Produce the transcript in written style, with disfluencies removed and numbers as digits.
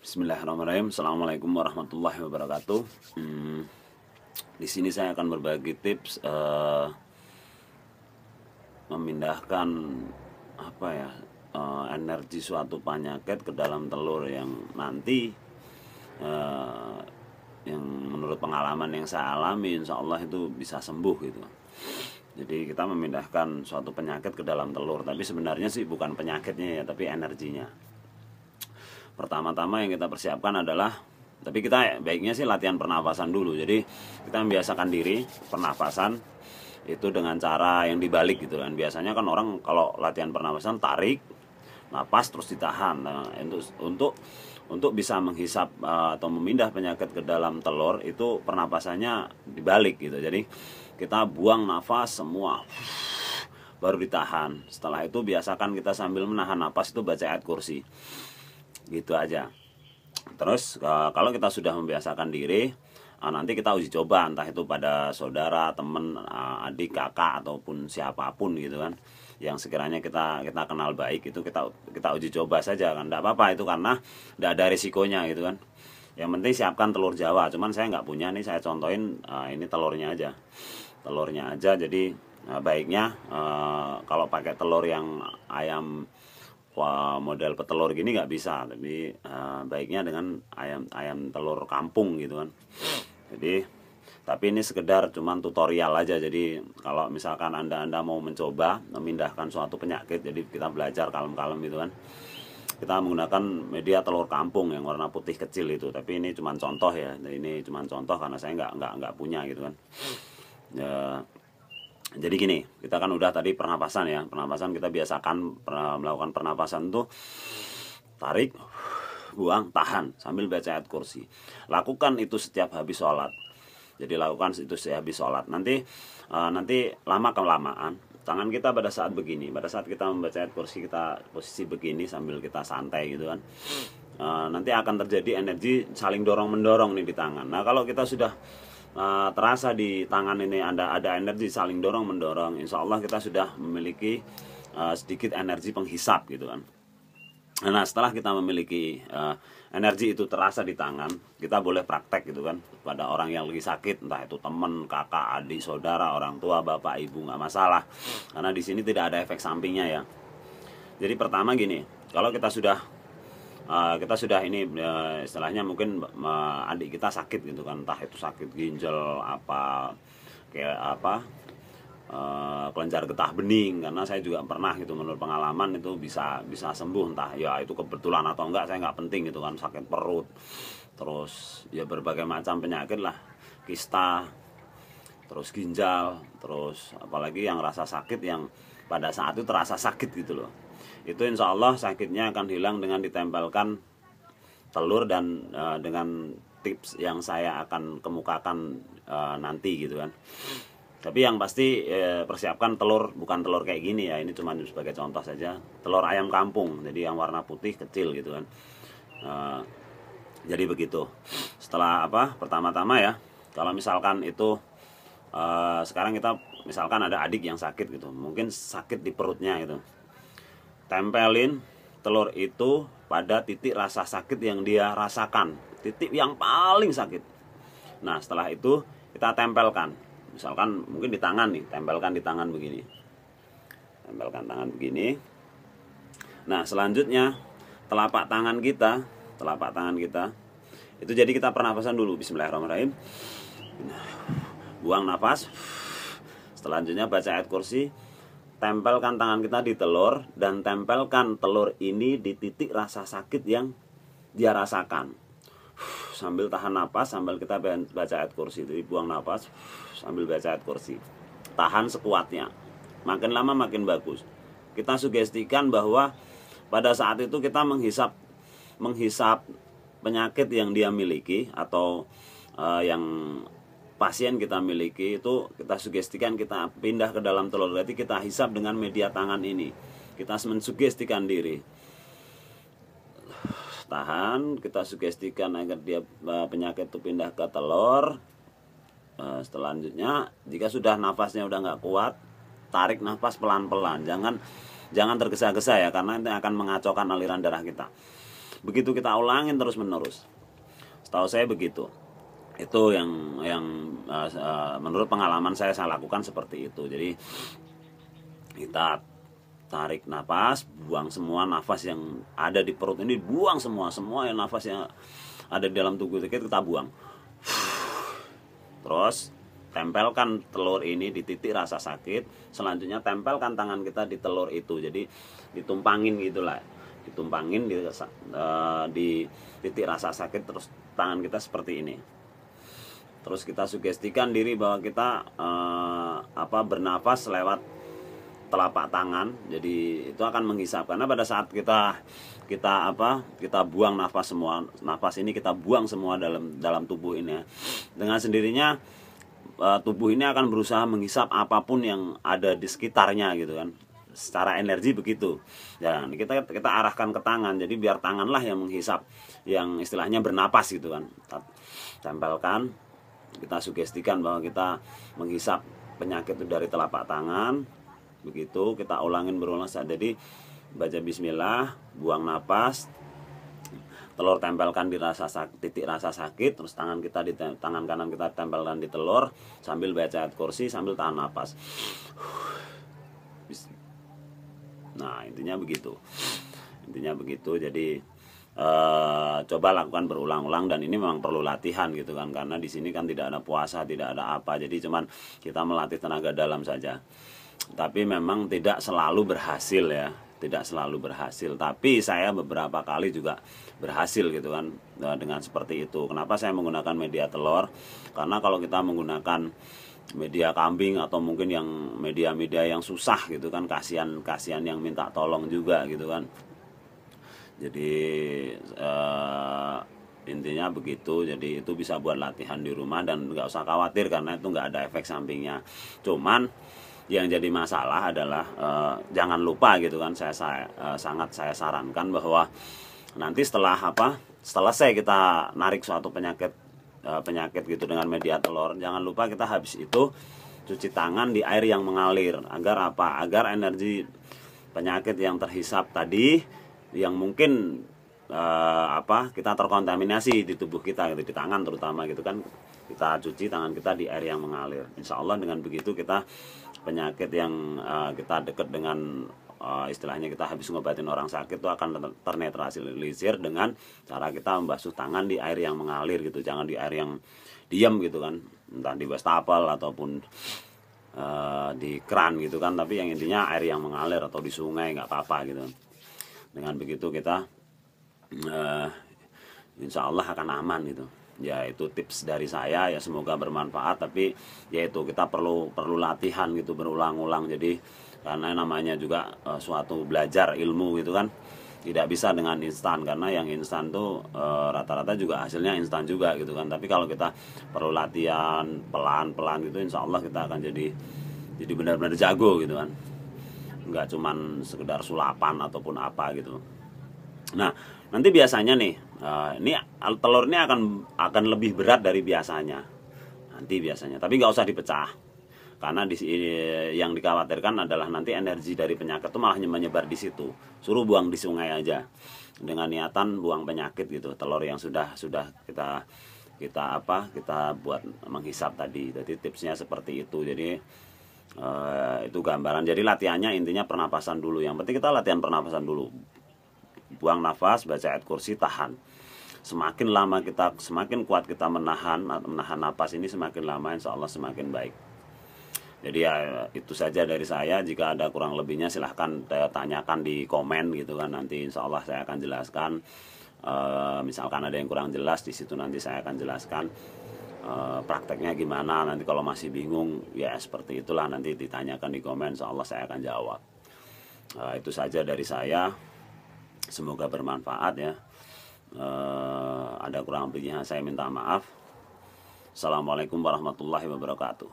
Bismillahirrahmanirrahim. Assalamualaikum warahmatullahi wabarakatuh. Di sini saya akan berbagi tips memindahkan energi suatu penyakit ke dalam telur yang nanti yang menurut pengalaman yang saya alami, insya Allah itu bisa sembuh gitu. Jadi kita memindahkan suatu penyakit ke dalam telur, tapi sebenarnya sih bukan penyakitnya ya, tapi energinya. Pertama-tama yang kita persiapkan adalah, tapi kita baiknya sih latihan pernapasan dulu. Jadi kita membiasakan diri pernapasan itu dengan cara yang dibalik gitu kan. Biasanya kan orang kalau latihan pernapasan tarik napas terus ditahan. Nah, untuk bisa menghisap atau memindah penyakit ke dalam telur itu pernapasannya dibalik gitu. Jadi kita buang nafas semua baru ditahan. Setelah itu biasakan kita sambil menahan nafas itu baca ayat kursi. Gitu aja. Terus kalau kita sudah membiasakan diri, nanti kita uji coba entah itu pada saudara, teman, adik, kakak ataupun siapapun gitu kan, yang sekiranya kita kenal baik, itu kita uji coba saja kan, enggak apa-apa itu, karena enggak ada risikonya gitu kan. Yang penting siapkan telur Jawa. Cuman saya nggak punya nih, saya contohin ini telurnya aja. Jadi baiknya kalau pakai telur yang ayam model petelur gini nggak bisa, tapi baiknya dengan ayam telur kampung gitu kan. Jadi tapi ini sekedar cuman tutorial aja. Jadi kalau misalkan anda mau mencoba memindahkan suatu penyakit, jadi kita belajar kalem-kalem gitu kan, kita menggunakan media telur kampung yang warna putih kecil itu. Tapi ini cuman contoh ya, ini cuman contoh karena saya nggak punya gitu kan ya. Jadi gini, kita kan udah tadi pernapasan ya. Pernapasan kita biasakan melakukan pernapasan tuh tarik, buang, tahan sambil baca ayat kursi. Lakukan itu setiap habis sholat. Jadi lakukan itu setiap habis sholat. Nanti lama kelamaan tangan kita pada saat begini, pada saat kita membaca ayat kursi, kita posisi begini sambil kita santai gitu kan. Nanti akan terjadi energi saling dorong mendorong nih di tangan. Nah kalau kita sudah terasa di tangan ini ada energi saling dorong mendorong, insya Allah kita sudah memiliki sedikit energi penghisap gitu kan. Nah setelah kita memiliki energi itu terasa di tangan, kita boleh praktek gitu kan pada orang yang lagi sakit, entah itu teman, kakak, adik, saudara, orang tua, bapak, ibu, nggak masalah, karena di sini tidak ada efek sampingnya ya. Jadi pertama gini, kalau kita sudah ini istilahnya mungkin adik kita sakit gitu kan, entah itu sakit ginjal kelenjar getah bening, karena saya juga pernah gitu, menurut pengalaman itu bisa sembuh, entah ya itu kebetulan atau enggak saya nggak penting gitu kan, sakit perut, terus ya berbagai macam penyakit lah, kista, terus ginjal, terus apalagi yang rasa sakit yang pada saat itu terasa sakit gitu loh. Itu insya Allah sakitnya akan hilang dengan ditempelkan telur dan dengan tips yang saya akan kemukakan nanti gitu kan. Tapi yang pasti persiapkan telur, bukan telur kayak gini ya, ini cuma sebagai contoh saja, telur ayam kampung, jadi yang warna putih kecil gitu kan. Jadi begitu. Setelah pertama-tama ya, kalau misalkan itu sekarang kita misalkan ada adik yang sakit gitu, mungkin sakit di perutnya gitu, tempelin telur itu pada titik rasa sakit yang dia rasakan, titik yang paling sakit. Nah setelah itu kita tempelkan, misalkan mungkin di tangan nih, tempelkan di tangan begini, tempelkan tangan begini. Nah selanjutnya telapak tangan kita itu, jadi kita pernapasan dulu, bismillahirrahmanirrahim, buang nafas. Selanjutnya baca ayat kursi, tempelkan tangan kita di telur, dan tempelkan telur ini di titik rasa sakit yang dia rasakan. Sambil tahan napas, sambil kita baca ayat kursi. Jadi buang napas sambil baca ayat kursi. Tahan sekuatnya. Makin lama makin bagus. Kita sugestikan bahwa pada saat itu kita menghisap penyakit yang dia miliki atau yang pasien kita miliki, itu kita sugestikan, kita pindah ke dalam telur. Berarti kita hisap dengan media tangan ini, kita mensugestikan diri, tahan, kita sugestikan agar dia penyakit itu pindah ke telur. Selanjutnya jika sudah nafasnya udah nggak kuat, tarik nafas pelan-pelan, jangan tergesa-gesa ya, karena itu akan mengacaukan aliran darah kita. Begitu kita ulangin terus menerus. Setahu saya begitu. Itu yang menurut pengalaman saya lakukan seperti itu. Jadi kita tarik nafas, buang semua nafas yang ada di perut ini, buang semua yang nafas yang ada di dalam tubuh kita buang. Terus tempelkan telur ini di titik rasa sakit. Selanjutnya tempelkan tangan kita di telur itu. Jadi ditumpangin gitulah, ditumpangin di titik rasa sakit. Terus tangan kita seperti ini. Terus kita sugestikan diri bahwa kita bernafas lewat telapak tangan. Jadi itu akan menghisap, karena pada saat kita buang nafas semua, nafas ini kita buang semua dalam tubuh ini ya. Dengan sendirinya tubuh ini akan berusaha menghisap apapun yang ada di sekitarnya gitu kan. Secara energi begitu. Dan kita arahkan ke tangan. Jadi biar tanganlah yang menghisap, yang istilahnya bernapas gitu kan. Kita tempelkan, kita sugestikan bahwa kita menghisap penyakit itu dari telapak tangan. Begitu kita ulangin berulang saat. Jadi baca bismillah, buang napas, telur tempelkan di titik rasa sakit, terus tangan kanan kita tempelkan di telur sambil baca ayat kursi sambil tahan napas. Nah, intinya begitu. Jadi coba lakukan berulang-ulang, dan ini memang perlu latihan gitu kan, karena di sini kan tidak ada puasa, tidak ada apa. Jadi cuman kita melatih tenaga dalam saja. Tapi memang tidak selalu berhasil ya. Tidak selalu berhasil, tapi saya beberapa kali juga berhasil gitu kan dengan seperti itu. Kenapa saya menggunakan media telur? Karena kalau kita menggunakan media kambing atau mungkin yang media-media yang susah gitu kan, kasihan yang minta tolong juga gitu kan. Jadi intinya begitu. Jadi itu bisa buat latihan di rumah dan nggak usah khawatir karena itu nggak ada efek sampingnya. Cuman yang jadi masalah adalah jangan lupa gitu kan, saya sarankan bahwa nanti selesai kita narik suatu penyakit gitu dengan media telur, jangan lupa kita habis itu cuci tangan di air yang mengalir. Agar apa? Agar energi penyakit yang terhisap tadi yang mungkin kita terkontaminasi di tubuh kita gitu, di tangan terutama gitu kan, kita cuci tangan kita di air yang mengalir. Insya Allah dengan begitu kita penyakit yang kita dekat dengan istilahnya kita habis ngobatin orang sakit itu akan ternetralisir dengan cara kita membasuh tangan di air yang mengalir gitu, jangan di air yang diam gitu kan, entah di wastafel ataupun di keran gitu kan, tapi yang intinya air yang mengalir atau di sungai nggak apa-apa gitu. Dengan begitu kita insya Allah akan aman gitu. Ya itu tips dari saya ya, semoga bermanfaat. Tapi ya itu kita perlu latihan gitu berulang-ulang. Jadi karena namanya juga suatu belajar ilmu gitu kan, tidak bisa dengan instan, karena yang instan tuh rata-rata juga hasilnya instan juga gitu kan. Tapi kalau kita perlu latihan pelan-pelan gitu, insya Allah kita akan jadi benar-benar jago gitu kan, nggak cuman sekedar sulapan ataupun apa gitu. Nah nanti biasanya nih ini telur ini akan lebih berat dari biasanya nanti biasanya, tapi nggak usah dipecah, karena yang dikhawatirkan adalah nanti energi dari penyakit itu malah menyebar di situ. Suruh buang di sungai aja dengan niatan buang penyakit gitu, telur yang sudah kita buat menghisap tadi. Jadi tipsnya seperti itu. Jadi itu gambaran. Jadi latihannya intinya pernapasan dulu. Yang penting kita latihan pernapasan dulu. Buang nafas, baca ayat kursi, tahan. Semakin kuat kita menahan nafas ini, semakin lama insya Allah semakin baik. Jadi ya itu saja dari saya. Jika ada kurang lebihnya silahkan tanyakan di komen gitu kan. Nanti insya Allah saya akan jelaskan. Misalkan ada yang kurang jelas di situ, nanti saya akan jelaskan prakteknya gimana. Nanti kalau masih bingung ya seperti itulah, nanti ditanyakan di komen, insya Allah saya akan jawab. Itu saja dari saya. Semoga bermanfaat ya. Ada kurang lebihnya saya minta maaf. Assalamualaikum warahmatullahi wabarakatuh.